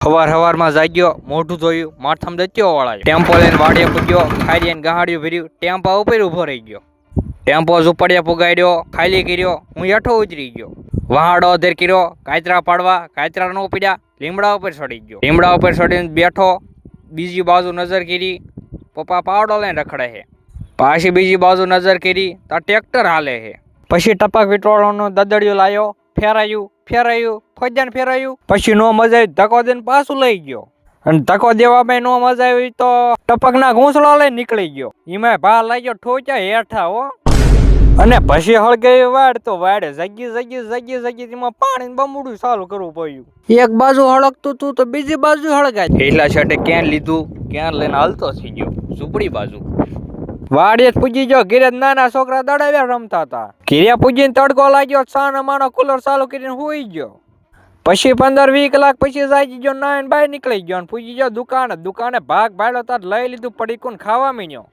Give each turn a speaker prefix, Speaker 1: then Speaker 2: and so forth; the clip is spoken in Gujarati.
Speaker 1: હવારમાં જાગ્યો, મોઢું ધોયું, માથામાં દત્યો વળાયો, ટેમ્પો લઈને વાડીએ પૂગ્યો, ખાઈ ગાહાડિયું ભર્યું, ટેમ્પા ઉપર ઊભો રહી ગયો. ટેમ્પો ઝુંપડીએ પુગાડ્યો, ખાલી કર્યો, હું હેઠો ઉતરી ગયો. વહાડો અધેર કર્યો, કાતરા પાડવા, કાતરા ન પડ્યા, લીમડા ઉપર ચડી ગયો. લીમડા ઉપર ચડીને બેઠો, બીજી બાજુ નજર કરી, પપ્પા પાવડો લઈને રખડે છે. પાછી બીજી બાજુ નજર કરી, ત્યાં ટ્રેક્ટર હાલે છે. પછી ટપક વિટોળાનો દદડિયો લાયો, ફેરાયું, ફોજાને ફેરાયું. પછી નો મજા આવી, ધક્કો દઈને પાછું લઈ ગયો. અને ધક્કો દેવામાં નો મજા આવી તો ટપકના ઘૂંસળા લઈને નીકળી ગયો. એમાં ભાર લાગ્યો ઠોચ્યા હેઠા હો. અને પછી હળગાવી વાડ તો વાડે જગી તેમાં પાણી બમડું ચાલુ કરવું પડ્યું. એક બાજુ હળગતું તું તો બીજી બાજુ હળગાય. એટલા છેટે ક્યાં લીધું, ક્યાં લઈને હાલતો થઈ ગયો ઝૂંપડી બાજુ. વાડીએ પૂજી ગયો. ઘેરે નાના છોકરા દડાવ્યા રમતા હતા. ઘેરે પૂજીને તડકો લાગ્યો, સાનો માનો કુલર ચાલુ કરીને હુઈ ગયો. પછી 15-20 કલાક પછી જાગી ગયો, નાઈને બહાર નીકળી ગયો. પૂજી ગયો દુકાને ભાગ ભાડ્યો તાર લઈ લીધું પડીકું ખાવા મીન્યો.